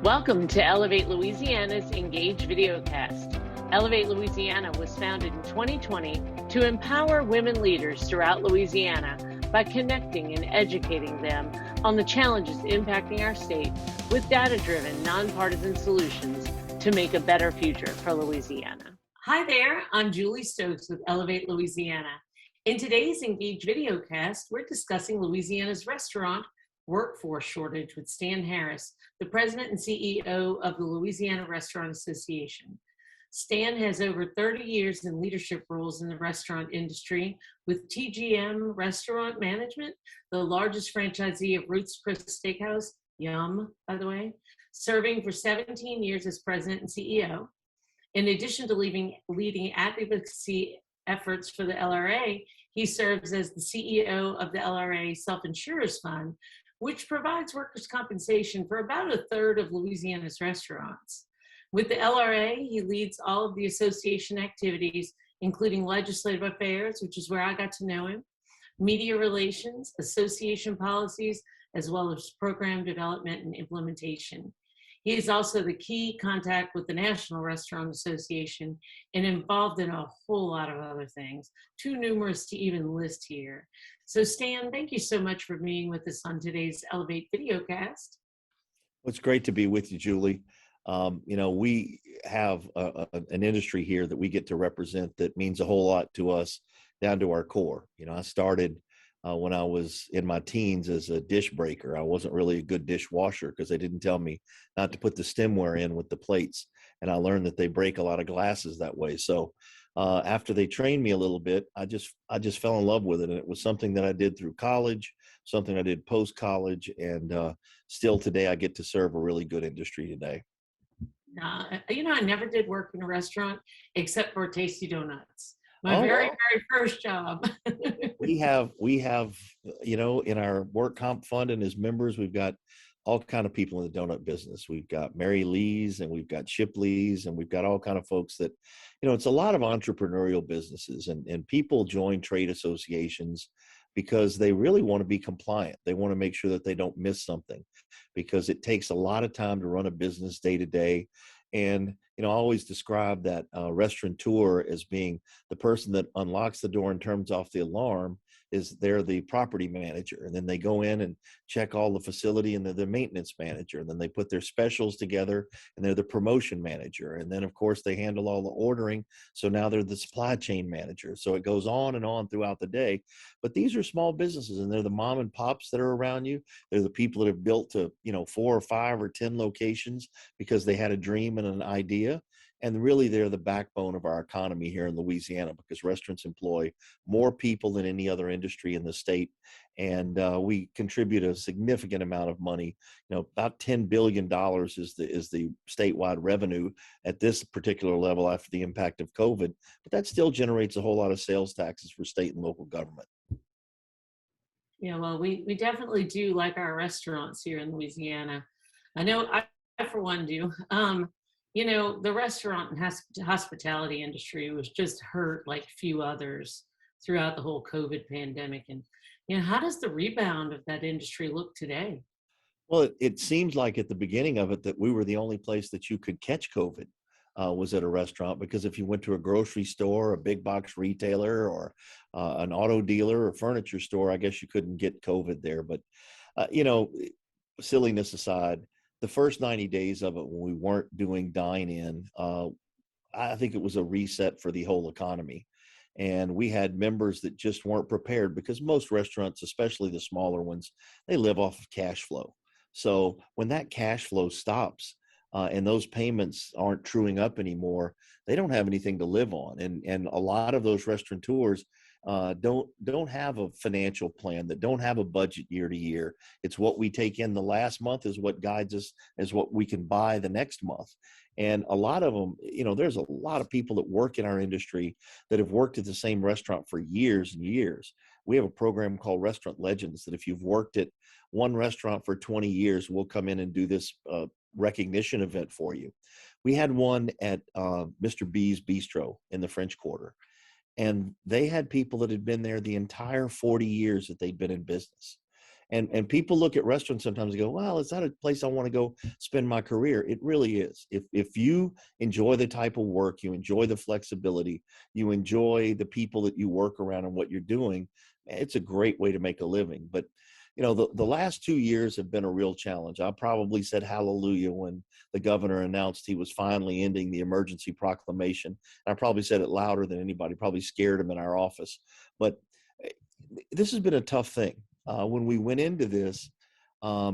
Welcome to Ellevate Louisiana's Engage Videocast. Ellevate Louisiana was founded in 2020 to empower women leaders throughout Louisiana by connecting and educating them on the challenges impacting our state with data-driven, nonpartisan solutions to make a better future for Louisiana. Hi there, I'm Julie Stokes with Ellevate Louisiana. In today's Engage Videocast, we're discussing Louisiana's restaurant workforce shortage with Stan Harris, the president and CEO of the Louisiana Restaurant Association. Stan has over 30 years in leadership roles in the restaurant industry with TGM Restaurant Management, the largest franchisee of Ruth's Chris Steakhouse, yum, by the way, serving for 17 years as president and CEO. In addition to leading advocacy efforts for the LRA, he serves as the CEO of the LRA Self-Insurers Fund, which provides workers' compensation for about a third of Louisiana's restaurants. With the LRA, he leads all of the association activities, including legislative affairs, which is where I got to know him, media relations, association policies, as well as program development and implementation. He is also the key contact with the National Restaurant Association and involved in a whole lot of other things, too numerous to even list here. So Stan, thank you so much for being with us on today's Ellevate Videocast. Well, it's great to be with you, Julie. We have an industry here that we get to represent that means a whole lot to us down to our core. I started when I was in my teens as a dish breaker. I wasn't really a good dishwasher because they didn't tell me not to put the stemware in with the plates. And I learned that they break a lot of glasses that way. So after they trained me a little bit, I just fell in love with it. And it was something that I did through college, something I did post-college. And still today, I get to serve a really good industry today. I never did work in a restaurant except for Tasty Donuts. My very first job. we have, in our work comp fund and as members, we've got all kind of people in the donut business. We've got Mary Lee's and we've got Shipley's and we've got all kind of folks that, it's a lot of entrepreneurial businesses and people join trade associations because they really want to be compliant. They want to make sure that they don't miss something because it takes a lot of time to run a business day to day. And, I always describe that restaurateur as being the person that unlocks the door and turns off the alarm. They're the property manager. And then they go in and check all the facility and they're the maintenance manager. And then they put their specials together and they're the promotion manager. And then, of course, they handle all the ordering. So now they're the supply chain manager. So it goes on throughout the day. But these are small businesses and they're the mom and pops that are around you. They're the people that have built to, 4 or 5 or 10 locations because they had a dream and an idea. And really, they're the backbone of our economy here in Louisiana because restaurants employ more people than any other industry in the state. And we contribute a significant amount of money. About $10 billion is the statewide revenue at this particular level after the impact of COVID. But that still generates a whole lot of sales taxes for state and local government. Yeah, well, we definitely do like our restaurants here in Louisiana. I know I for one, do. The restaurant and hospitality industry was just hurt like few others throughout the whole COVID pandemic. And, how does the rebound of that industry look today? Well, it seems like at the beginning of it that we were the only place that you could catch COVID was at a restaurant, because if you went to a grocery store, a big box retailer, or an auto dealer or furniture store, I guess you couldn't get COVID there. But, silliness aside, the first 90 days of it when we weren't doing dine-in, I think it was a reset for the whole economy. And we had members that just weren't prepared because most restaurants, especially the smaller ones, they live off of cash flow. So when that cash flow stops and those payments aren't truing up anymore, they don't have anything to live on. And a lot of those restaurateurs don't have a financial plan, that don't have a budget year to year. It's what we take in the last month is what guides us as what we can buy the next month. And a lot of them, there's a lot of people that work in our industry that have worked at the same restaurant for years and years. We have a program called Restaurant Legends that if you've worked at one restaurant for 20 years, we'll come in and do this recognition event for you. We had one at Mr. B's Bistro in the French Quarter. And they had people that had been there the entire 40 years that they'd been in business. And people look at restaurants sometimes and go, well, is that a place I want to go spend my career? It really is. If you enjoy the type of work, you enjoy the flexibility, you enjoy the people that you work around and what you're doing, it's a great way to make a living. But the last 2 years have been a real challenge. I probably said hallelujah when the governor announced he was finally ending the emergency proclamation. And I probably said it louder than anybody, probably scared him in our office. But this has been a tough thing. When we went into this, I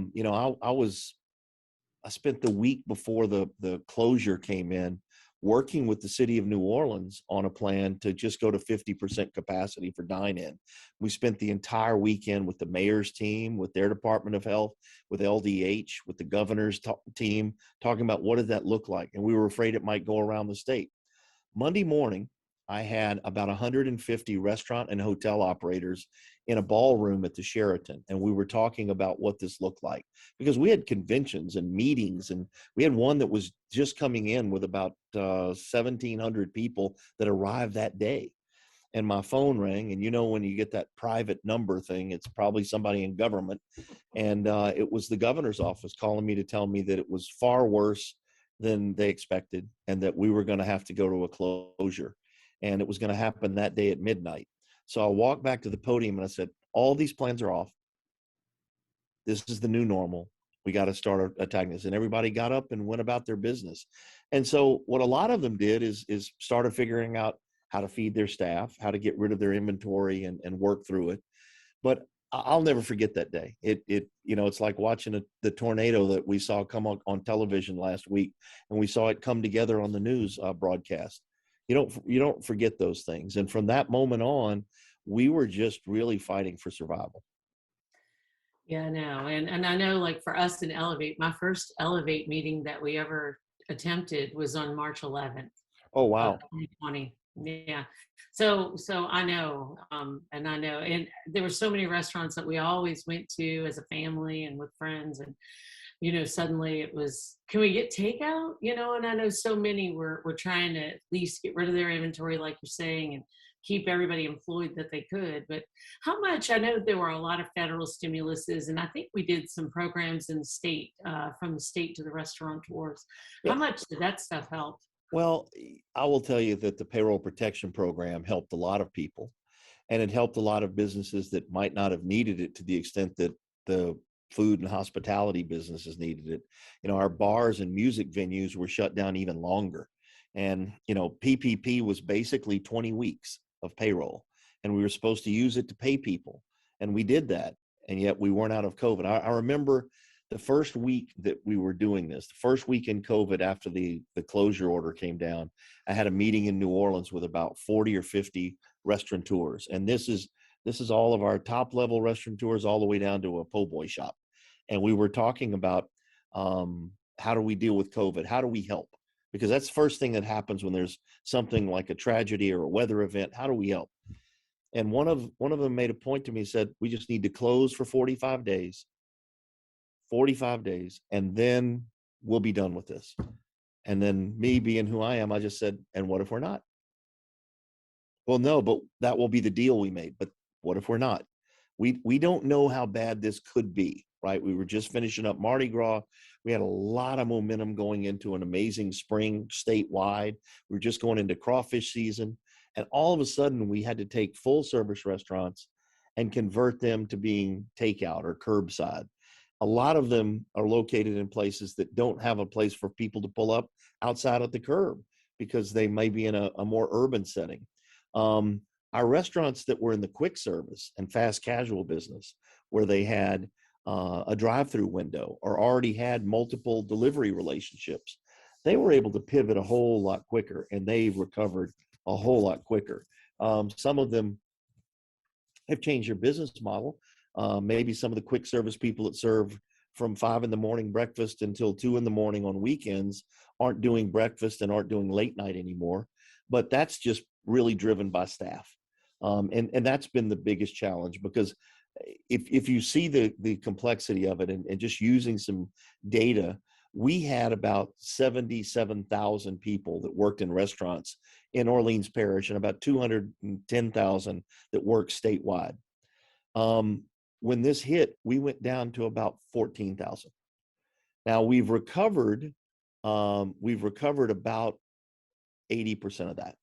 spent the week before the closure came in working with the city of New Orleans on a plan to just go to 50% capacity for dine-in. We spent the entire weekend with the mayor's team, with their Department of Health, with LDH, with the governor's team, talking about what did that look like. And we were afraid it might go around the state. Monday morning, I had about 150 restaurant and hotel operators in a ballroom at the Sheraton, and we were talking about what this looked like, because we had conventions and meetings, and we had one that was just coming in with about 1,700 people that arrived that day. And my phone rang, and when you get that private number thing, it's probably somebody in government, and it was the governor's office calling me to tell me that it was far worse than they expected, and that we were going to have to go to a closure, and it was going to happen that day at midnight. So I walked back to the podium and I said, all these plans are off. This is the new normal. We got to start attacking this. And everybody got up and went about their business. And so what a lot of them did is started figuring out how to feed their staff, how to get rid of their inventory and work through it. But I'll never forget that day. It's like watching the tornado that we saw come on television last week, and we saw it come together on the news broadcast. You don't forget those things. And from that moment on, we were just really fighting for survival. Yeah, I know. And I know, like, for us in Ellevate, my first Ellevate meeting that we ever attempted was on March 11th Oh, of wow. 2020. Yeah. So I know, and I know, and there were so many restaurants that we always went to as a family and with friends, and suddenly it was, can we get takeout? And I know so many were trying to at least get rid of their inventory, like you're saying, and keep everybody employed that they could. But how much, I know there were a lot of federal stimuluses, and I think we did some programs in the state, from the state to the restaurateurs. How Yeah. much did that stuff help? Well, I will tell you that the payroll protection program helped a lot of people, and it helped a lot of businesses that might not have needed it to the extent that the food and hospitality businesses needed it. Our bars and music venues were shut down even longer. And, PPP was basically 20 weeks of payroll, and we were supposed to use it to pay people. And we did that. And yet we weren't out of COVID. I remember the first week that we were doing this, the first week in COVID after the closure order came down, I had a meeting in New Orleans with about 40 or 50 restaurateurs. And this is all of our top level restaurateurs all the way down to a po' boy shop. And we were talking about how do we deal with COVID? How do we help? Because that's the first thing that happens when there's something like a tragedy or a weather event. How do we help? And one of them made a point to me, said, we just need to close for 45 days, and then we'll be done with this. And then me being who I am, I just said, and what if we're not? Well, no, but that will be the deal we made. But what if we're not? We don't know how bad this could be, right? We were just finishing up Mardi Gras. We had a lot of momentum going into an amazing spring statewide. We were just going into crawfish season. And all of a sudden, we had to take full service restaurants and convert them to being takeout or curbside. A lot of them are located in places that don't have a place for people to pull up outside of the curb because they may be in a more urban setting. Our restaurants that were in the quick service and fast casual business, where they had a drive-through window or already had multiple delivery relationships, they were able to pivot a whole lot quicker, and they recovered a whole lot quicker. Some of them have changed their business model. Maybe some of the quick service people that serve from 5 a.m. breakfast until 2 a.m. on weekends aren't doing breakfast and aren't doing late night anymore. But that's just really driven by staff. And that's been the biggest challenge, because if you see the complexity of it and just using some data, we had about 77,000 people that worked in restaurants in Orleans Parish and about 210,000 that worked statewide. when this hit, we went down to about 14,000. Now we've recovered about 80% of that.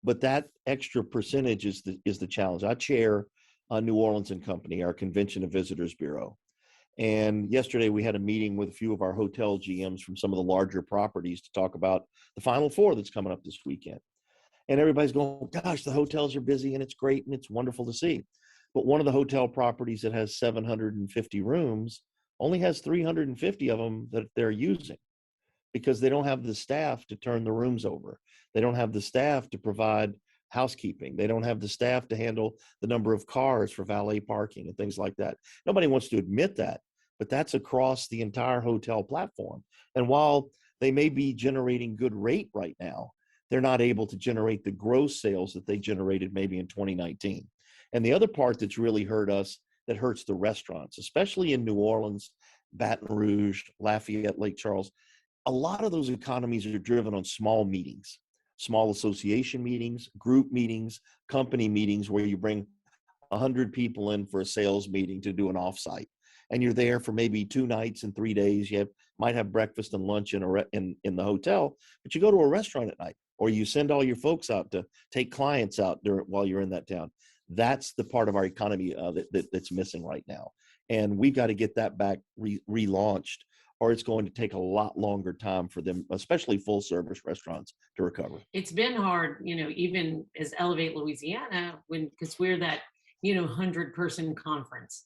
But that extra percentage is the challenge. I chair New Orleans and Company, our Convention and Visitors Bureau. And yesterday we had a meeting with a few of our hotel GMs from some of the larger properties to talk about the Final Four that's coming up this weekend. And everybody's going, gosh, the hotels are busy and it's great and it's wonderful to see. But one of the hotel properties that has 750 rooms only has 350 of them that they're using, because they don't have the staff to turn the rooms over. They don't have the staff to provide housekeeping. They don't have the staff to handle the number of cars for valet parking and things like that. Nobody wants to admit that, but that's across the entire hotel platform. And while they may be generating good rate right now, they're not able to generate the gross sales that they generated maybe in 2019. And the other part that's really hurt us, that hurts the restaurants, especially in New Orleans, Baton Rouge, Lafayette, Lake Charles, a lot of those economies are driven on small meetings, small association meetings, group meetings, company meetings, where you bring 100 people in for a sales meeting to do an offsite. And you're there for maybe 2 nights and 3 days. Might have breakfast and lunch in the hotel, but you go to a restaurant at night, or you send all your folks out to take clients out while you're in that town. That's the part of our economy that's missing right now. And we've got to get that back relaunched, or it's going to take a lot longer time for them, especially full service restaurants, to recover. It's been hard, even as Ellevate Louisiana, because we're that, 100-person conference,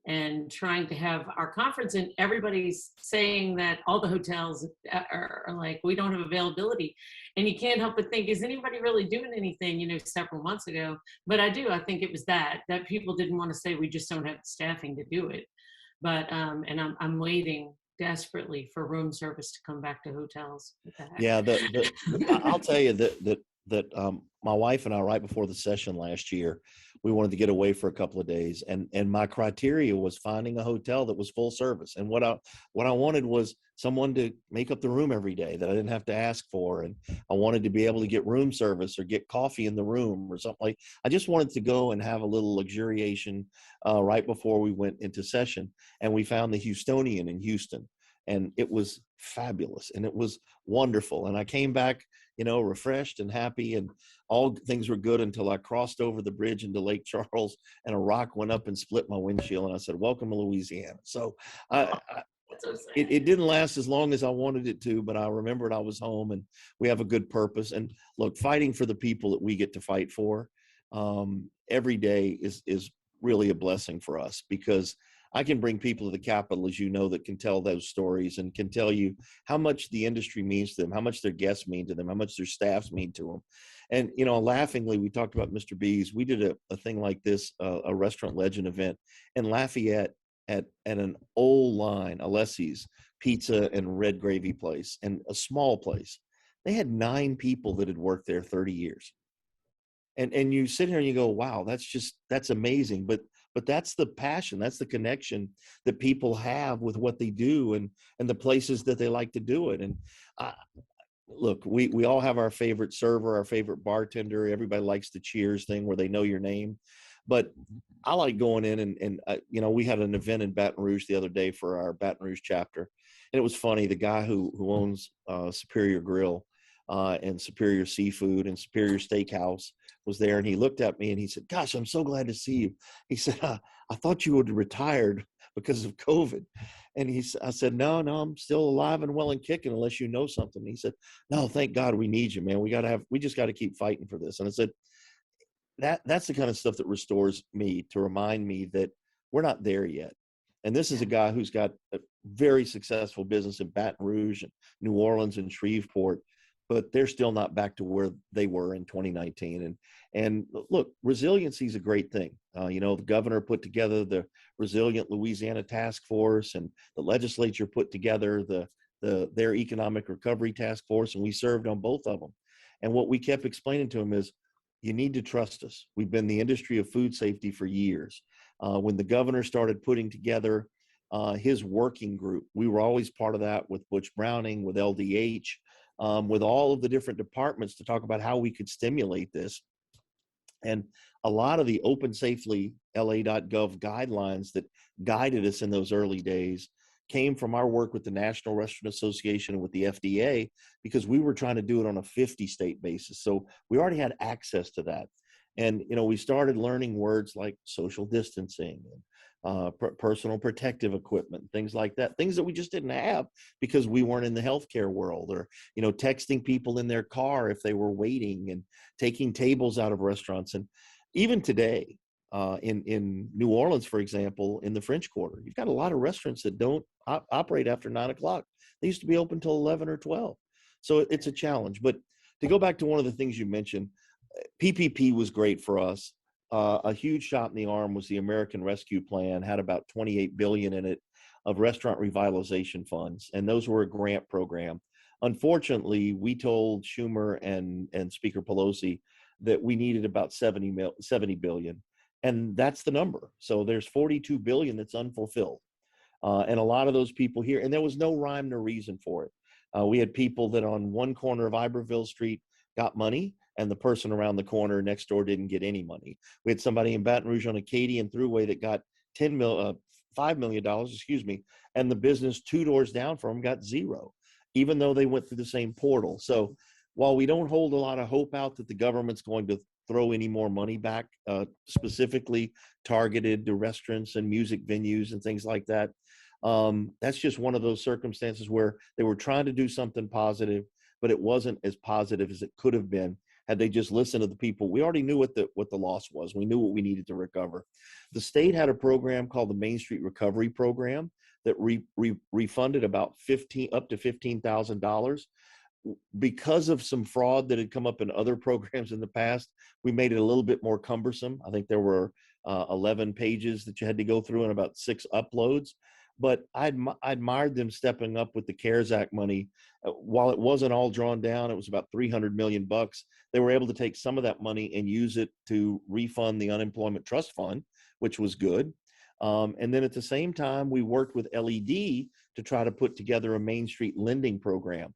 and trying to have our conference, and everybody's saying that all the hotels are like, we don't have availability. And you can't help but think, is anybody really doing anything, several months ago? But I think it was that people didn't want to say, we just don't have the staffing to do it. But, and I'm waiting desperately for room service to come back to hotels. Yeah, I'll tell you that my wife and I, right before the session last year, we wanted to get away for a couple of days, and my criteria was finding a hotel that was full service. And what I wanted was someone to make up the room every day that I didn't have to ask for, and I wanted to be able to get room service or get coffee in the room or something like. I just wanted to go and have a little luxuriation right before we went into session, and we found the Houstonian in Houston. And it was fabulous and it was wonderful. And I came back, refreshed and happy, and all things were good until I crossed over the bridge into Lake Charles and a rock went up and split my windshield. And I said, welcome to Louisiana. So it didn't last as long as I wanted it to, but I remembered I was home, and we have a good purpose. And look, fighting for the people that we get to fight for every day is really a blessing for us, because I can bring people to the Capitol, as you know, that can tell those stories and can tell you how much the industry means to them, how much their guests mean to them, how much their staffs mean to them. And, laughingly, we talked about Mr. B's. We did a thing like this, a Restaurant Legend event in Lafayette at an old line, Alessi's Pizza and Red Gravy place, and a small place. They had 9 people that had worked there 30 years. And you sit here and you go, wow, that's amazing. But that's the passion, that's the connection that people have with what they do and the places that they like to do it. And look, we all have our favorite server, our favorite bartender. Everybody likes the cheers thing where they know your name. But I like going in and we had an event in Baton Rouge the other day for our Baton Rouge chapter. And it was funny, the guy who owns Superior Grill and Superior Seafood and Superior Steakhouse was there, and he looked at me and he said, gosh, I'm so glad to see you. He said, I thought you would have retired because of COVID. And I said, no, I'm still alive and well and kicking unless you know something. He said, no, thank God we need you, man. We just got to keep fighting for this. And I said, that's the kind of stuff that restores me, to remind me that we're not there yet. And this is a guy who's got a very successful business in Baton Rouge and New Orleans and Shreveport, but they're still not back to where they were in 2019. And look, resiliency is a great thing. The governor put together the Resilient Louisiana Task Force, and the legislature put together their Economic Recovery Task Force, and we served on both of them. And what we kept explaining to them is, you need to trust us. We've been in the industry of food safety for years. When the governor started putting together his working group, we were always part of that with Butch Browning, with LDH, with all of the different departments to talk about how we could stimulate this. And a lot of the open safely la.gov guidelines that guided us in those early days came from our work with the National Restaurant Association and with the FDA, because we were trying to do it on a 50 state basis. So we already had access to that. And, we started learning words like social distancing and personal protective equipment, things like that, things that we just didn't have because we weren't in the healthcare world, or, texting people in their car if they were waiting, and taking tables out of restaurants. And even today, in New Orleans, for example, in the French Quarter, you've got a lot of restaurants that don't operate after 9 o'clock. They used to be open till 11 or 12. So it's a challenge. But to go back to one of the things you mentioned, PPP was great for us. A huge shot in the arm was the American Rescue Plan, had about 28 billion in it of restaurant revitalization funds, and those were a grant program. Unfortunately, we told Schumer and Speaker Pelosi that we needed about 70 billion, and that's the number. So there's 42 billion that's unfulfilled. And a lot of those people here, and there was no rhyme nor reason for it. We had people that on one corner of Iberville Street got money, and the person around the corner next door didn't get any money. We had somebody in Baton Rouge on Acadian Thruway that got $5 million, and the business 2 doors down from them got zero, even though they went through the same portal. So while we don't hold a lot of hope out that the government's going to throw any more money back, specifically targeted to restaurants and music venues and things like that, that's just one of those circumstances where they were trying to do something positive, but it wasn't as positive as it could have been had they just listened to the people. We already knew what the loss was. We knew what we needed to recover. The state had a program called the Main Street Recovery Program that refunded about up to $15,000. Because of some fraud that had come up in other programs in the past, we made it a little bit more cumbersome. I think there were 11 pages that you had to go through and about 6 uploads. But I admired them stepping up with the CARES Act money. While it wasn't all drawn down, it was about $300 million. They were able to take some of that money and use it to refund the Unemployment Trust Fund, which was good. And then at the same time, we worked with LED to try to put together a Main Street lending program.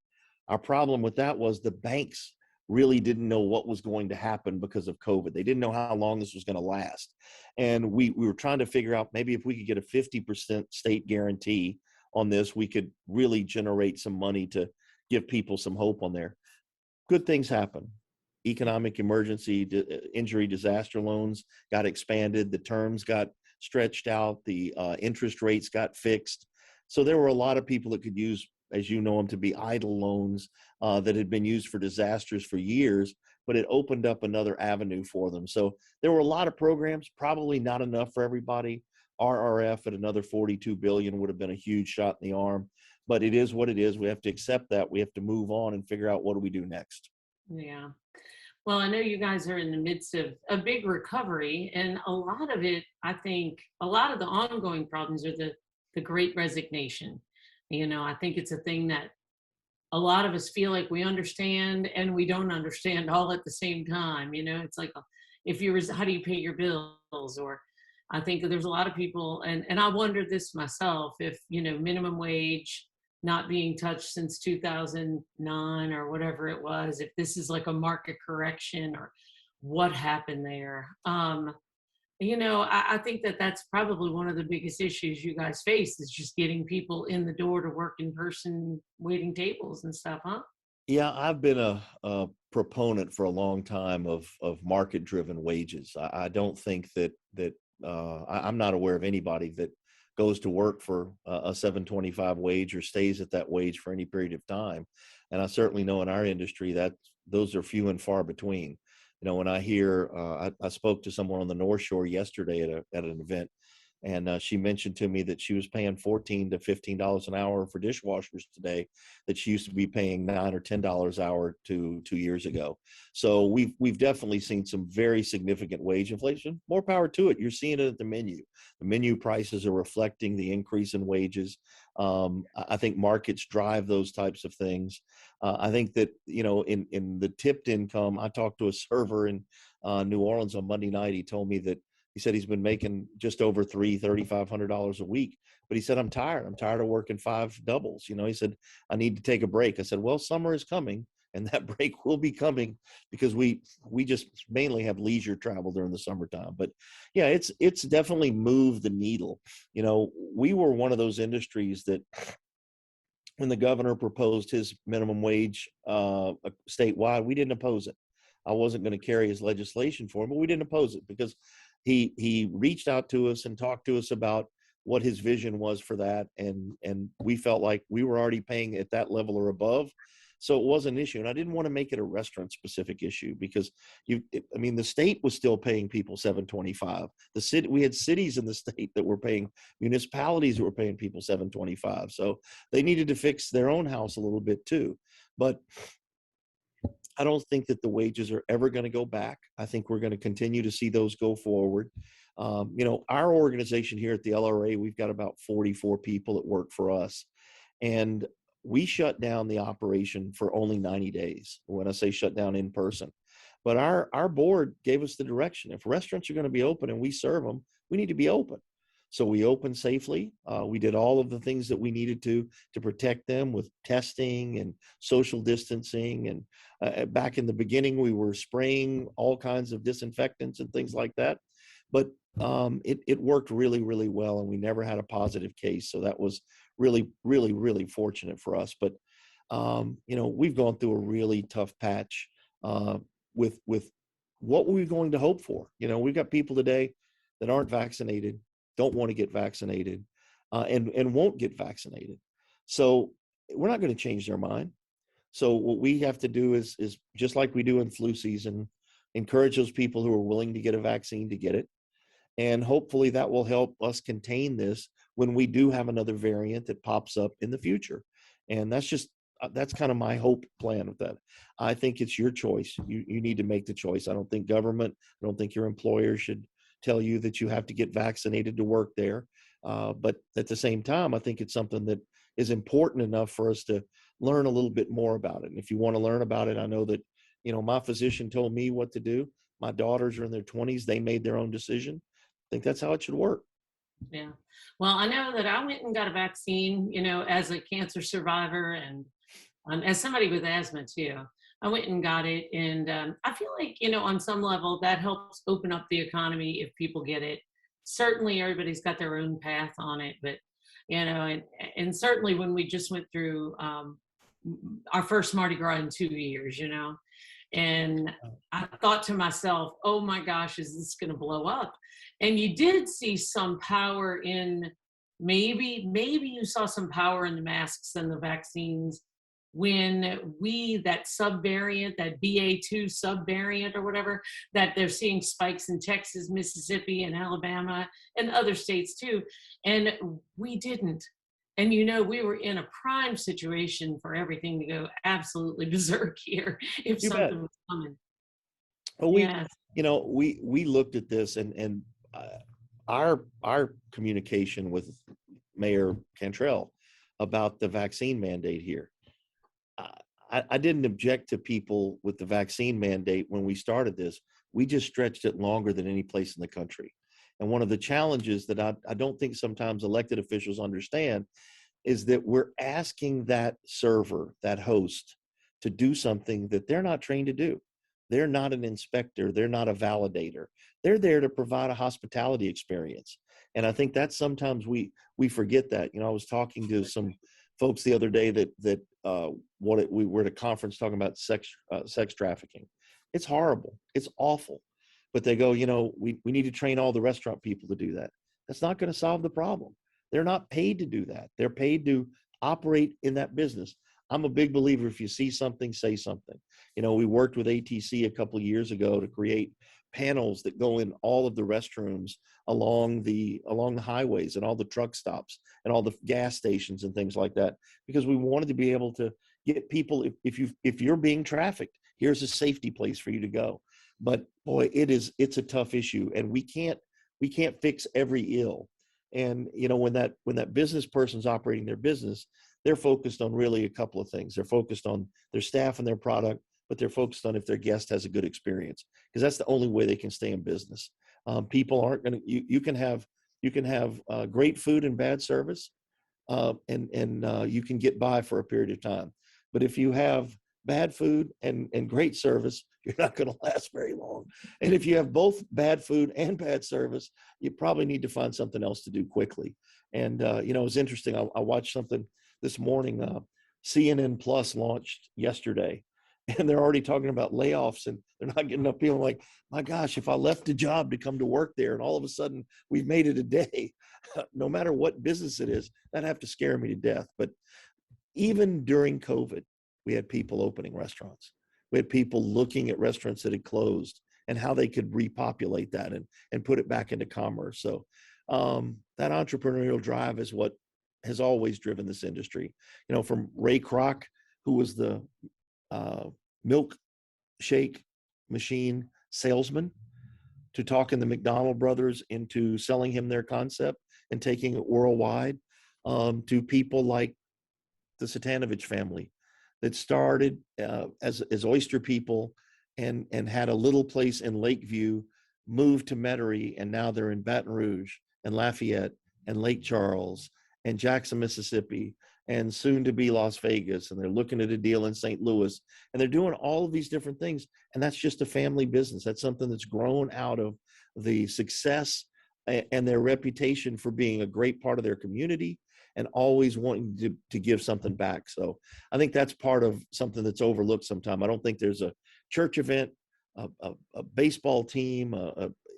Our problem with that was the banks really didn't know what was going to happen because of COVID. They didn't know how long this was going to last. And we were trying to figure out maybe if we could get a 50% state guarantee on this, we could really generate some money to give people some hope on there. Good things happen. Economic emergency, injury, disaster loans got expanded. The terms got stretched out. The interest rates got fixed. So there were a lot of people that could use, as you know them, to be idle loans that had been used for disasters for years, but it opened up another avenue for them. So there were a lot of programs, probably not enough for everybody. RRF at another 42 billion would have been a huge shot in the arm, but it is what it is. We have to accept that. We have to move on and figure out what do we do next. Yeah. Well, I know you guys are in the midst of a big recovery, and a lot of it, I think, a lot of the ongoing problems are the great resignation. I think it's a thing that a lot of us feel like we understand and we don't understand all at the same time. It's like, how do you pay your bills? Or I think that there's a lot of people, and I wondered this myself, if, minimum wage not being touched since 2009 or whatever it was, if this is like a market correction or what happened there. I think that that's probably one of the biggest issues you guys face, is just getting people in the door to work in person, waiting tables and stuff, huh? Yeah, I've been a proponent for a long time of market-driven wages. I don't think that I'm not aware of anybody that goes to work for a 7.25 wage or stays at that wage for any period of time. And I certainly know in our industry that those are few and far between. When I hear, I spoke to someone on the North Shore yesterday at an event, and she mentioned to me that she was paying $14 to $15 an hour for dishwashers today, that she used to be paying $9 or $10 an hour 2 years ago. So we've definitely seen some very significant wage inflation. More power to it. You're seeing it at the menu. The menu prices are reflecting the increase in wages. I think markets drive those types of things. I think that, in the tipped income, I talked to a server in New Orleans on Monday night. He said he's been making just over $3,500 a week, but he said, I'm tired of working 5 doubles. He said, I need to take a break. I said, well, summer is coming and that break will be coming because we just mainly have leisure travel during the summertime. But yeah, it's definitely moved the needle. We were one of those industries that when the governor proposed his minimum wage statewide, we didn't oppose it. I wasn't going to carry his legislation for him, but we didn't oppose it because he reached out to us and talked to us about what his vision was for that, and we felt like we were already paying at that level or above, so it was an issue. And I didn't want to make it a restaurant specific issue because the state was still paying people $7.25. We had cities in the state that were paying, municipalities that were paying people $7.25. So they needed to fix their own house a little bit too. But I don't think that the wages are ever going to go back. I think we're going to continue to see those go forward. Our organization here at the LRA, we've got about 44 people that work for us. And we shut down the operation for only 90 days. When I say shut down in person, but our board gave us the direction. If restaurants are going to be open and we serve them, we need to be open. So we opened safely. We did all of the things that we needed to protect them with testing and social distancing. And back in the beginning, we were spraying all kinds of disinfectants and things like that. But it worked really, really well, and we never had a positive case. So that was really, really, really fortunate for us. But we've gone through a really tough patch with what were we going to hope for. We've got people today that aren't vaccinated, don't want to get vaccinated, and won't get vaccinated. So we're not going to change their mind. So what we have to do is just like we do in flu season, encourage those people who are willing to get a vaccine to get it. And hopefully that will help us contain this when we do have another variant that pops up in the future. And that's kind of my hope plan with that. I think it's your choice. You need to make the choice. I don't think I don't think your employer should tell you that you have to get vaccinated to work there. But at the same time, I think it's something that is important enough for us to learn a little bit more about it. And if you want to learn about it, I know that, my physician told me what to do. My daughters are in their 20s. They made their own decision. I think that's how it should work. Yeah. Well, I know that I went and got a vaccine, as a cancer survivor and as somebody with asthma too. I went and got it. And I feel like, on some level that helps open up the economy if people get it. Certainly everybody's got their own path on it, but, and certainly when we just went through our first Mardi Gras in 2 years, and I thought to myself, oh my gosh, is this going to blow up? And you did see some power in maybe you saw some power in the masks and the vaccines when that subvariant, that BA2 subvariant or whatever, that they're seeing spikes in Texas, Mississippi, and Alabama, and other states too. And we didn't. And, we were in a prime situation for everything to go absolutely berserk here if You something bet. was coming. Well, Yes. we looked at this and our communication with Mayor Cantrell about the vaccine mandate here. I didn't object to people with the vaccine mandate when we started this. We just stretched it longer than any place in the country. And one of the challenges that I don't think sometimes elected officials understand is that we're asking that server, that host, to do something that they're not trained to do. They're not an inspector. They're not a validator. They're there to provide a hospitality experience. And I think that sometimes we forget that. I was talking to some folks the other day that we were at a conference talking about sex trafficking. It's horrible. It's awful. But they go, we need to train all the restaurant people to do that. That's not going to solve the problem. They're not paid to do that. They're paid to operate in that business. I'm a big believer, if you see something, say something. We worked with ATC a couple of years ago to create panels that go in all of the restrooms along the highways and all the truck stops and all the gas stations and things like that, because we wanted to be able to get people, if you're being trafficked, here's a safety place for you to go. But boy, it's a tough issue, and we can't fix every ill. And when that business person's operating their business, they're focused on really a couple of things. They're focused on their staff and their product, but they're focused on if their guest has a good experience, because that's the only way they can stay in business. People aren't going to. You can have great food and bad service, and you can get by for a period of time. But if you have bad food and great service, you're not going to last very long. And if you have both bad food and bad service, you probably need to find something else to do quickly. And, it was interesting. I watched something this morning. CNN Plus launched yesterday, and they're already talking about layoffs, and they're not getting enough people. Like, my gosh, if I left a job to come to work there and all of a sudden we've made it a day, no matter what business it is, that'd have to scare me to death. But even during COVID, we had people opening restaurants. We had people looking at restaurants that had closed and how they could repopulate that and put it back into commerce. So that entrepreneurial drive is what has always driven this industry. From Ray Kroc, who was the milkshake machine salesman, to talking the McDonald brothers into selling him their concept and taking it worldwide, to people like the Satanovich family that started as oyster people and had a little place in Lakeview, moved to Metairie, and now they're in Baton Rouge and Lafayette and Lake Charles and Jackson, Mississippi, and soon to be Las Vegas. And they're looking at a deal in St. Louis, and they're doing all of these different things. And that's just a family business. That's something that's grown out of the success and their reputation for being a great part of their community and always wanting to give something back. So I think that's part of something that's overlooked sometimes. I don't think there's a church event, a baseball team,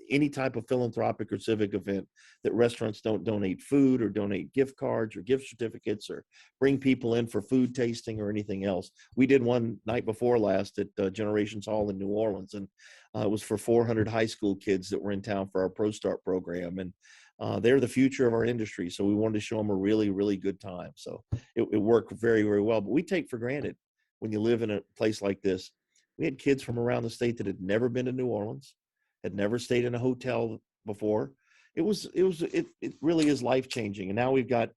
any type of philanthropic or civic event that restaurants don't donate food or donate gift cards or gift certificates or bring people in for food tasting or anything else. We did one night before last at Generations Hall in New Orleans, and it was for 400 high school kids that were in town for our Pro Start program. And they're the future of our industry. So we wanted to show them a really, really good time. So it worked very, very well. But we take for granted when you live in a place like this. We had kids from around the state that had never been to New Orleans, had never stayed in a hotel before. It really is life-changing. And now we've got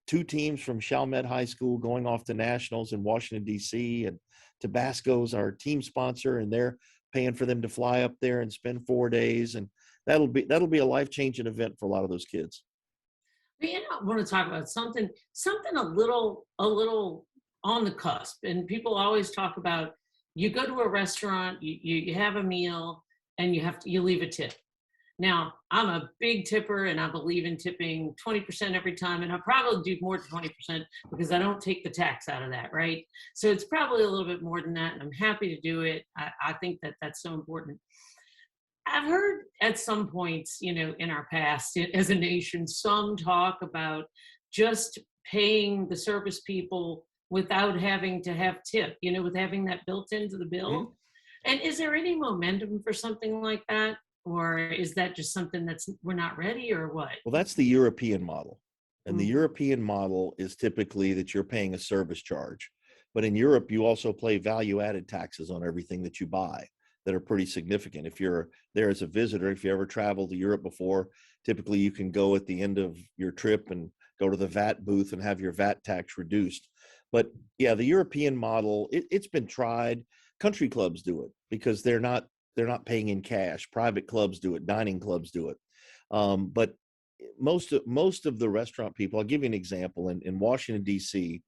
2 teams from Chalmette High School going off to nationals in Washington, D.C., and Tabasco's our team sponsor, and they're paying for them to fly up there and spend 4 days. And that'll be a life-changing event for a lot of those kids. I want to talk about something a little on the cusp. And people always talk about, you go to a restaurant, you have a meal, and you leave a tip. Now, I'm a big tipper, and I believe in tipping 20% every time, and I probably do more than 20% because I don't take the tax out of that, right? So it's probably a little bit more than that, and I'm happy to do it. I think that that's so important. I've heard at some points, in our past as a nation, some talk about just paying the service people without having to have tip, with having that built into the bill. Mm-hmm. And is there any momentum for something like that? Or is that just something we're not ready, or what? Well, that's the European model. And the European model is typically that you're paying a service charge. But in Europe, you also pay value-added taxes on everything that you buy that are pretty significant. If you're there as a visitor, if you ever traveled to Europe before, typically you can go at the end of your trip and go to the VAT booth and have your VAT tax reduced. But yeah, the European model, it's been tried. Country clubs do it because they're not paying in cash. Private clubs do it. Dining clubs do it. But most of the restaurant people, I'll give you an example. In Washington, D.C.,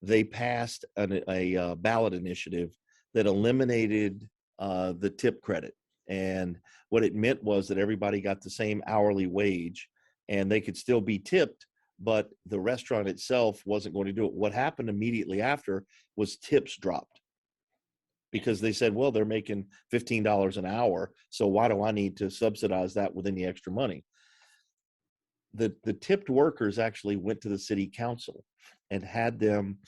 they passed a ballot initiative that eliminated the tip credit. And what it meant was that everybody got the same hourly wage and they could still be tipped, but the restaurant itself wasn't going to do it. What happened immediately after was tips dropped because they said, well, they're making $15 an hour, so why do I need to subsidize that with any extra money? The tipped workers actually went to the city council and had them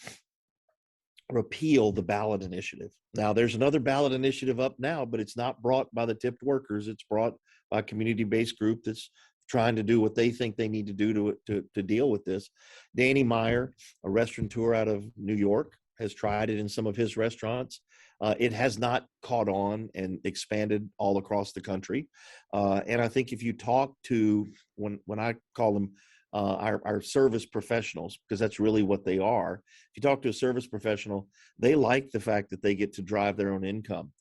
repeal the ballot initiative. Now there's another ballot initiative up now, but it's not brought by the tipped workers. It's brought by a community-based group that's trying to do what they think they need to do to deal with this. Danny Meyer, a restaurateur out of New York, has tried it in some of his restaurants. It has not caught on and expanded all across the country. And I think if you talk to, when I call them our service professionals, because that's really what they are. If you talk to a service professional, they like the fact that they get to drive their own income.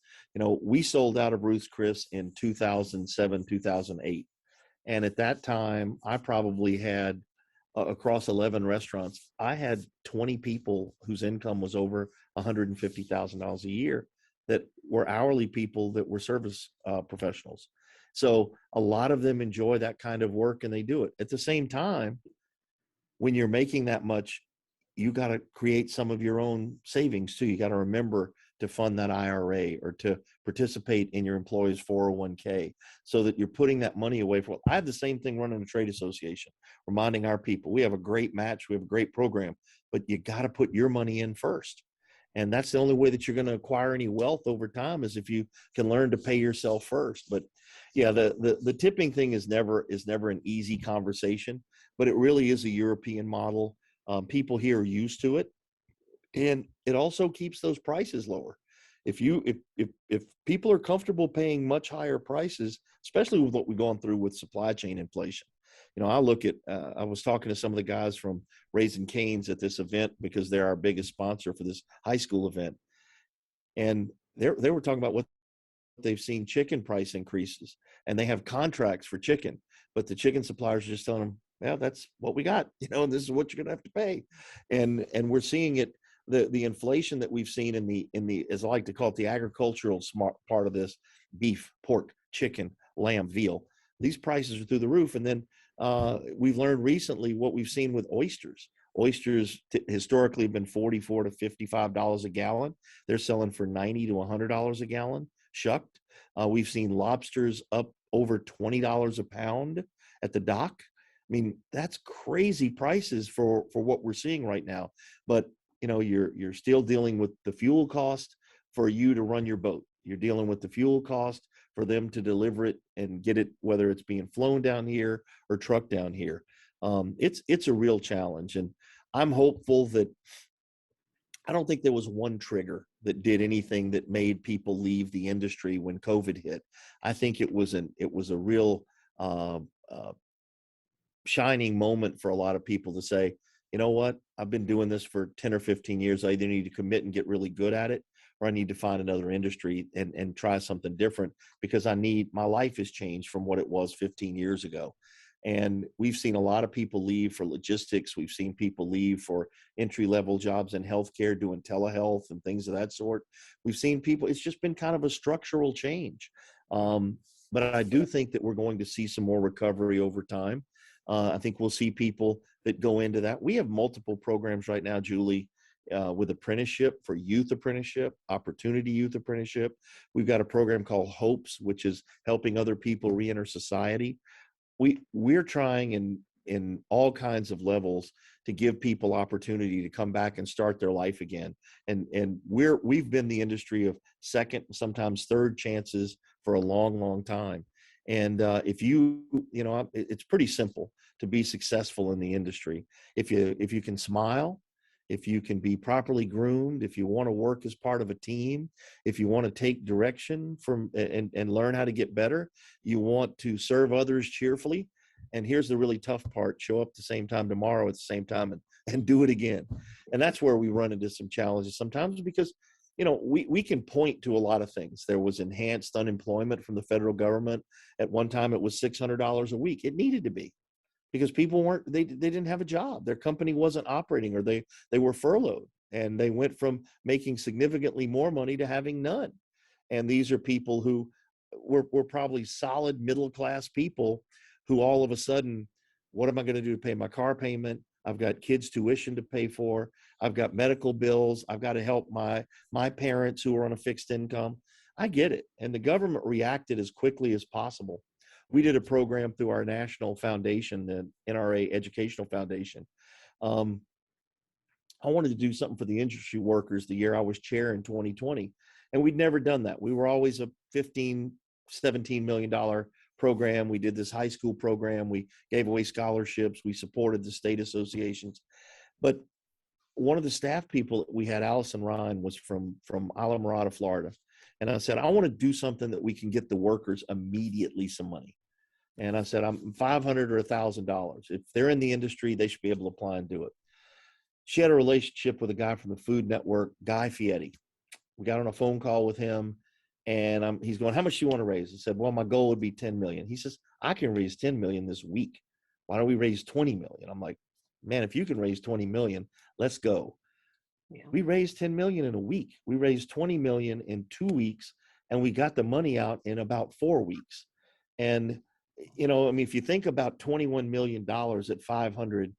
We sold out of Ruth's Chris in 2007, 2008. And at that time, I probably had across 11 restaurants, I had 20 people whose income was over $150,000 a year that were hourly people that were service professionals. So a lot of them enjoy that kind of work and they do it. At the same time, when you're making that much, you got to create some of your own savings too. You got to remember to fund that IRA or to participate in your employee's 401k so that you're putting that money away for. I have the same thing running a trade association, reminding our people, we have a great match, we have a great program, but you got to put your money in first. And that's the only way that you're going to acquire any wealth over time is if you can learn to pay yourself first. But yeah, the tipping thing is never an easy conversation, but it really is a European model. People here are used to it, and it also keeps those prices lower. If people are comfortable paying much higher prices, especially with what we've gone through with supply chain inflation. I look at, I was talking to some of the guys from Raising Cane's at this event because they're our biggest sponsor for this high school event. And they were talking about what they've seen chicken price increases and they have contracts for chicken, but the chicken suppliers are just telling them, yeah, that's what we got, and this is what you're going to have to pay. And we're seeing it, the inflation that we've seen in the, as I like to call it, the agricultural smart part of this, beef, pork, chicken, lamb, veal, these prices are through the roof. And then we've learned recently what we've seen with oysters. Oysters historically have been $44 to $55 a gallon. They're selling for $90 to $100 a gallon, shucked. We've seen lobsters up over $20 a pound at the dock. I mean, that's crazy prices for what we're seeing right now. But you're still dealing with the fuel cost for you to run your boat. You're dealing with the fuel cost for them to deliver it and get it, whether it's being flown down here or trucked down here. It's a real challenge. And I'm hopeful that I don't think there was one trigger that did anything that made people leave the industry when COVID hit. I think it was a real shining moment for a lot of people to say, you know what, I've been doing this for 10 or 15 years. I either need to commit and get really good at it, or I need to find another industry and try something different because my life has changed from what it was 15 years ago. And we've seen a lot of people leave for logistics. We've seen people leave for entry-level jobs in healthcare, doing telehealth and things of that sort. We've seen people, it's just been kind of a structural change. But I do think that we're going to see some more recovery over time. I think we'll see people that go into that. We have multiple programs right now, Julie, with apprenticeship for youth apprenticeship, opportunity youth apprenticeship. We've got a program called HOPES, which is helping other people reenter society. We're trying in all kinds of levels to give people opportunity to come back and start their life again. And we've been the industry of second, sometimes third chances for a long, long time. And if it's pretty simple to be successful in the industry. If you can smile, if you can be properly groomed, if you want to work as part of a team, if you want to take direction from and learn how to get better, you want to serve others cheerfully. And here's the really tough part: show up at the same time tomorrow at the same time and do it again. And that's where we run into some challenges sometimes because we can point to a lot of things. There was enhanced unemployment from the federal government. At one time, it was $600 a week. It needed to be because people they didn't have a job. Their company wasn't operating, or they were furloughed, and they went from making significantly more money to having none. And these are people who were probably solid middle-class people who all of a sudden, what am I going to do to pay my car payment? I've got kids' tuition to pay for. I've got medical bills. I've got to help my parents who are on a fixed income. I get it. And the government reacted as quickly as possible. We did a program through our national foundation, the NRA Educational Foundation. I wanted to do something for the industry workers the year I was chair in 2020. And we'd never done that. We were always a $17 million program. We did this high school program. We gave away scholarships. We supported the state associations. But one of the staff people that we had, Allison Ryan, was from Alamorada, Florida. And I said, I want to do something that we can get the workers immediately some money. And I said, I'm $500 or $1,000. If they're in the industry, they should be able to apply and do it. She had a relationship with a guy from the Food Network, Guy Fieri. We got on a phone call with him, and he's going, how much do you want to raise? I said, well, my goal would be 10 million. He says, I can raise 10 million this week. Why don't we raise 20 million? I'm like, man, if you can raise 20 million, let's go. Yeah. We raised 10 million in a week. We raised 20 million in 2 weeks, and we got the money out in about 4 weeks. And, I mean, if you think about $21 million at $500,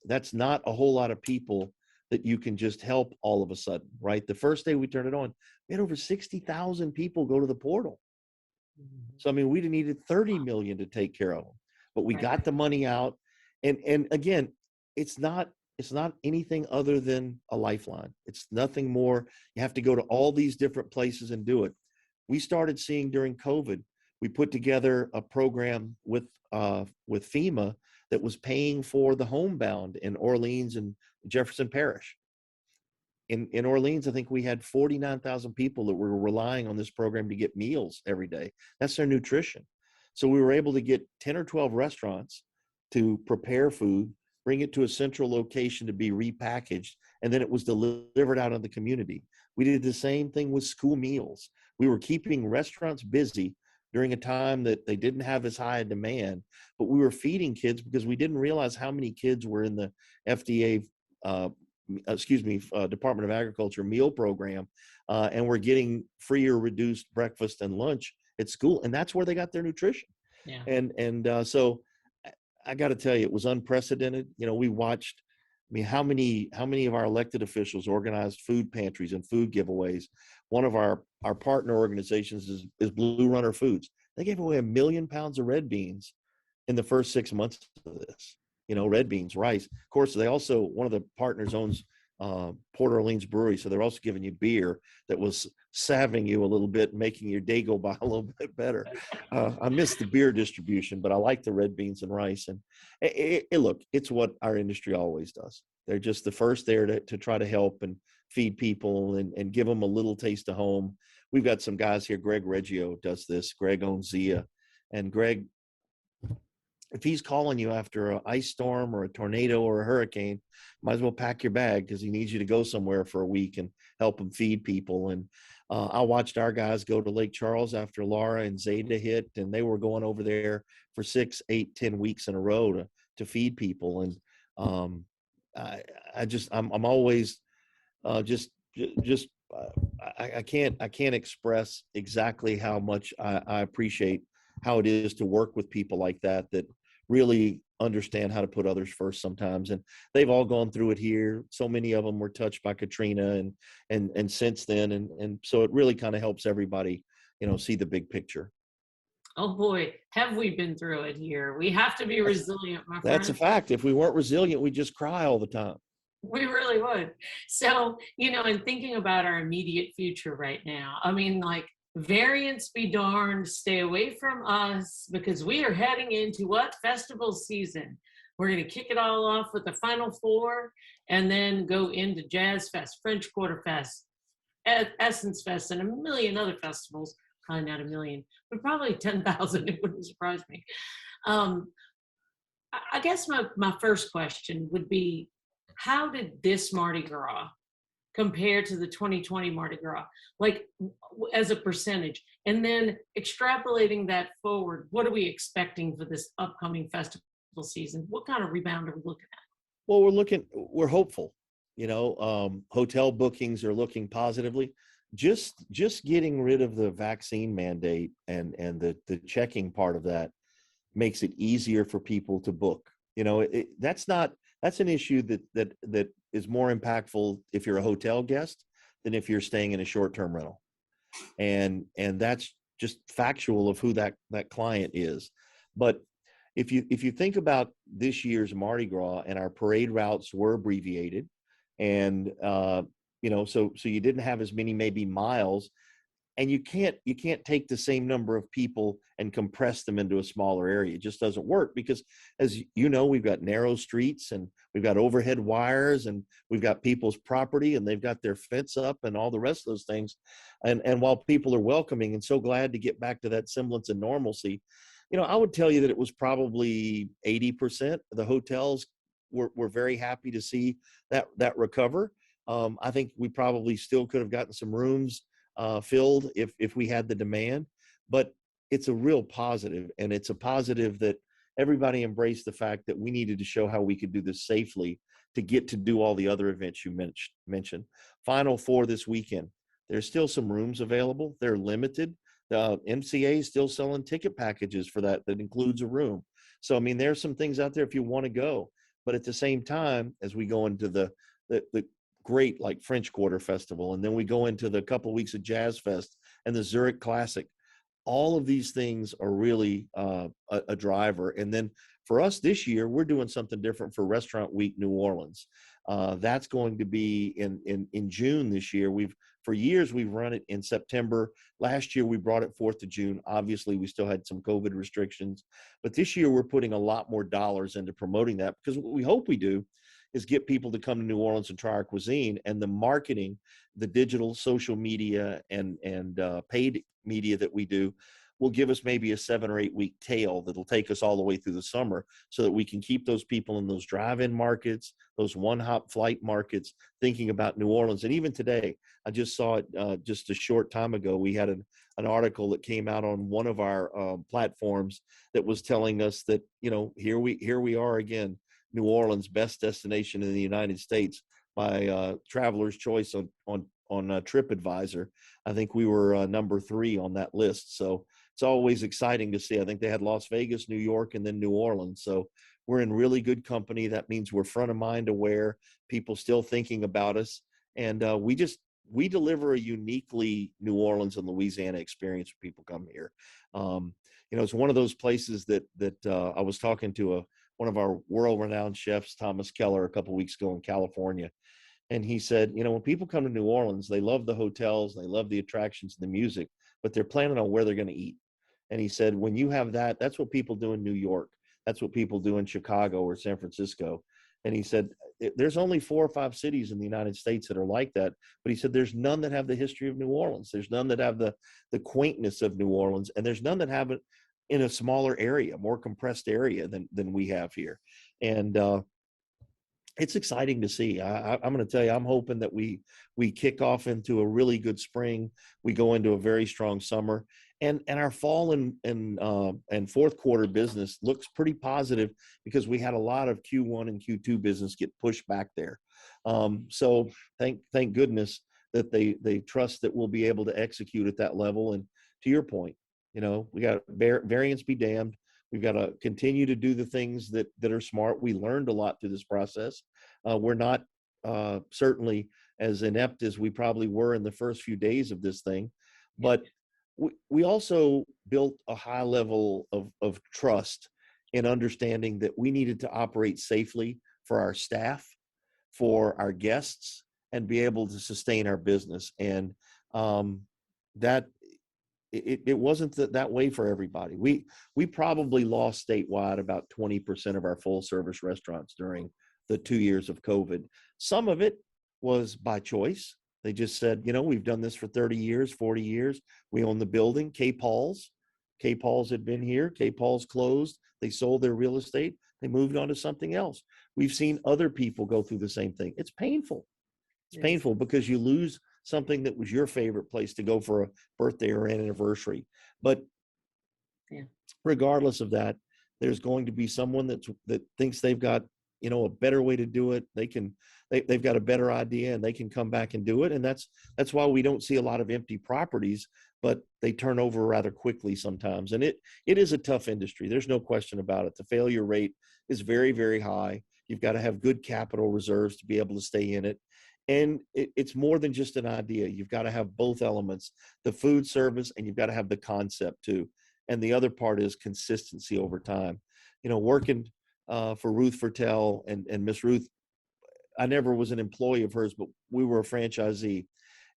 that's not a whole lot of people that you can just help all of a sudden, right? The first day we turned it on, we had over 60,000 people go to the portal. So, I mean, we needed 30 million to take care of them, but we got the money out. And again, it's not anything other than a lifeline. It's nothing more. You have to go to all these different places and do it. We started seeing during COVID, we put together a program with FEMA that was paying for the homebound in Orleans and Jefferson Parish. In Orleans, I think we had 49,000 people that were relying on this program to get meals every day. That's their nutrition. So we were able to get 10 or 12 restaurants to prepare food, bring it to a central location to be repackaged, and then it was delivered out in the community. We did the same thing with school meals. We were keeping restaurants busy during a time that they didn't have as high a demand, but we were feeding kids because we didn't realize how many kids were in the FDA Department of Agriculture meal program, and we're getting free or reduced breakfast and lunch at school, and that's where they got their nutrition. Yeah. And so I got to tell you, it was unprecedented. We watched. I mean, how many of our elected officials organized food pantries and food giveaways? One of our partner organizations is Blue Runner Foods. They gave away 1 million pounds of red beans in the first 6 months of this. Red beans, rice. Of course, one of the partners owns Port Orleans Brewery, so they're also giving you beer that was salving you a little bit, making your day go by a little bit better. I miss the beer distribution, but I like the red beans and rice. And look, it's what our industry always does. They're just the first there to try to help and feed people and give them a little taste of home. We've got some guys here. Greg Reggio does this. Greg owns Zia. And Greg, if he's calling you after an ice storm or a tornado or a hurricane, might as well pack your bag because he needs you to go somewhere for a week and help him feed people. And I watched our guys go to Lake Charles after Laura and Zeta hit, and they were going over there for 6, 8, 10 weeks in a row to feed people. And I'm always I can't express exactly how much I appreciate how it is to work with people like that really understand how to put others first sometimes. And they've all gone through it here. So many of them were touched by Katrina and since then. And so it really kind of helps everybody, see the big picture. Oh boy, have we been through it here. We have to be resilient, my friend. That's a fact. If we weren't resilient, we'd just cry all the time. We really would. So, and thinking about our immediate future right now, I mean, variants be darned, stay away from us because we are heading into what? Festival season. We're going to kick it all off with the Final Four and then go into Jazz Fest, French Quarter Fest, Essence Fest, and a million other festivals. Probably not a million, but probably 10,000. It wouldn't surprise me. I guess my first question would be, how did this Mardi Gras compared to the 2020 Mardi Gras, as a percentage? And then extrapolating that forward, what are we expecting for this upcoming festival season? What kind of rebound are we looking at? Well, we're hopeful. Hotel bookings are looking positively. Just getting rid of the vaccine mandate and the checking part of that makes it easier for people to book. That's an issue that is more impactful if you're a hotel guest than if you're staying in a short-term rental. And that's just factual of who that client is. But if you think about this year's Mardi Gras, and our parade routes were abbreviated, and so you didn't have as many maybe miles, and you can't take the same number of people and compress them into a smaller area. It just doesn't work because, as you know, we've got narrow streets and we've got overhead wires and we've got people's property and they've got their fence up and all the rest of those things. And while people are welcoming and so glad to get back to that semblance of normalcy, I would tell you that it was probably 80%. The hotels were very happy to see that recover. I think we probably still could have gotten some rooms filled if we had the demand, but it's a real positive, and it's a positive that everybody embraced the fact that we needed to show how we could do this safely to get to do all the other events you mentioned. Final Four this weekend. There's still some rooms available. They're limited. The MCA is still selling ticket packages for that includes a room. So, I mean, there's some things out there if you want to go. But at the same time, as we go into the great like French Quarter Festival, and then we go into the couple of weeks of Jazz Fest and the Zurich Classic, all of these things are really a driver. And then for us this year, we're doing something different for Restaurant Week New Orleans. That's going to be in June this year. For years we've run it in September. Last year we brought it forth to June. Obviously, we still had some COVID restrictions, but this year we're putting a lot more dollars into promoting that, because what we hope we do is get people to come to New Orleans and try our cuisine. And the marketing, the digital, social media, and paid media that we do will give us maybe a 7 or 8 week tail that'll take us all the way through the summer, so that we can keep those people in those drive-in markets, those one-hop flight markets, thinking about New Orleans. And even today, I just saw it just a short time ago. We had an article that came out on one of our platforms that was telling us that, here we are again, New Orleans, best destination in the United States by Traveler's Choice on TripAdvisor. I think we were number 3 on that list. So it's always exciting to see. I think they had Las Vegas, New York, and then New Orleans. So we're in really good company. That means we're front of mind aware, people still thinking about us. And we deliver a uniquely New Orleans and Louisiana experience when people come here. It's one of those places that I was talking to one of our world-renowned chefs, Thomas Keller, a couple of weeks ago in California. And he said, when people come to New Orleans, they love the hotels, they love the attractions and the music, but they're planning on where they're going to eat. And he said, when you have that, that's what people do in New York. That's what people do in Chicago or San Francisco. And he said, there's only 4 or 5 cities in the United States that are like that. But he said, there's none that have the history of New Orleans. There's none that have the quaintness of New Orleans. And there's none that have it in a smaller area, more compressed area than we have here. And it's exciting to see. I'm going to tell you, I'm hoping that we kick off into a really good spring. We go into a very strong summer, and our fall and fourth quarter business looks pretty positive, because we had a lot of Q1 and Q2 business get pushed back there. So thank goodness that they trust that we'll be able to execute at that level. And to your point, we got variance be damned. We've got to continue to do the things that are smart. We learned a lot through this process. We're not certainly as inept as we probably were in the first few days of this thing, but we also built a high level of trust in understanding that we needed to operate safely for our staff, for our guests, and be able to sustain our business. And that it wasn't that way for everybody. We probably lost statewide about 20% of our full service restaurants during the 2 years of COVID. Some of it was by choice. They just said, we've done this for 30 years, 40 years. We own the building. K. Paul's had been here. K. Paul's closed. They sold their real estate. They moved on to something else. We've seen other people go through the same thing. It's painful. It's painful because you lose something that was your favorite place to go for a birthday or an anniversary. But regardless of that, there's going to be someone that thinks they've got, a better way to do it. They've got a better idea, and they can come back and do it. And that's why we don't see a lot of empty properties, but they turn over rather quickly sometimes. And it is a tough industry. There's no question about it. The failure rate is very, very high. You've got to have good capital reserves to be able to stay in it. And it's more than just an idea. You've got to have both elements, the food service, and you've got to have the concept too. And the other part is consistency over time. Working for Ruth Fertel and Miss Ruth, I never was an employee of hers, but we were a franchisee.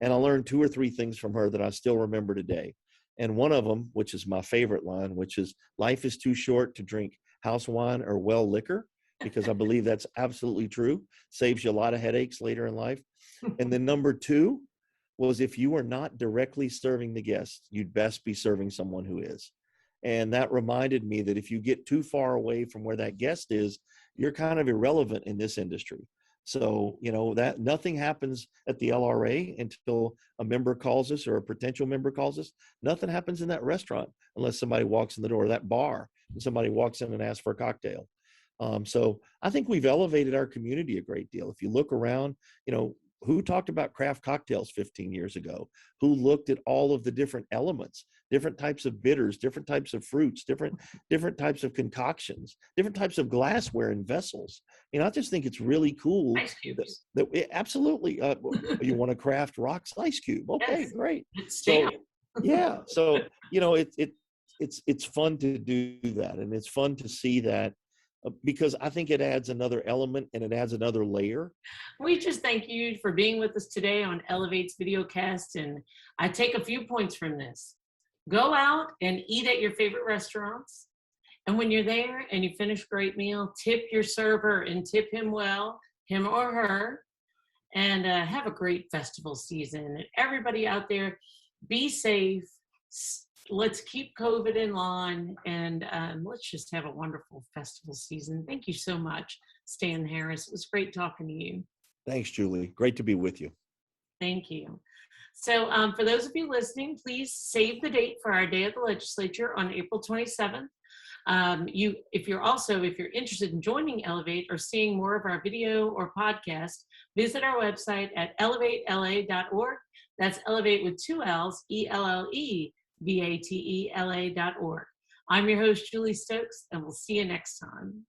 And I learned 2 or 3 things from her that I still remember today. And one of them, which is my favorite line, which is, life is too short to drink house wine or well liquor, because I believe that's absolutely true. Saves you a lot of headaches later in life. And then number 2 was, if you are not directly serving the guests, you'd best be serving someone who is. And that reminded me that if you get too far away from where that guest is, you're kind of irrelevant in this industry. So, that nothing happens at the LRA until a member calls us or a potential member calls us. Nothing happens in that restaurant unless somebody walks in the door, that bar, and somebody walks in and asks for a cocktail. So I think we've elevated our community a great deal. If you look around, who talked about craft cocktails 15 years ago? Who looked at all of the different elements, different types of bitters, different types of fruits, different types of concoctions, different types of glassware and vessels? I just think it's really cool. Ice cubes. Absolutely. You want to craft rocks ice cube? Okay, yes. great. So yeah. So it's fun to do that, and it's fun to see that. Because I think it adds another element and it adds another layer. We just thank you for being with us today on Ellevate's Videocast. And I take a few points from this. Go out and eat at your favorite restaurants. And when you're there and you finish a great meal, tip your server and tip him well, him or her, and have a great festival season. And everybody out there, be safe. Let's keep COVID in line, and let's just have a wonderful festival season. Thank you so much, Stan Harris. It was great talking to you. Thanks, Julie. Great to be with you. Thank you. So for those of you listening, please save the date for our Day of the Legislature on April 27th. If you're interested in joining Ellevate or seeing more of our video or podcast, visit our website at ellevatela.org. That's Ellevate with 2 L's, ELLEVATELA.org. I'm your host, Julie Stokes, and we'll see you next time.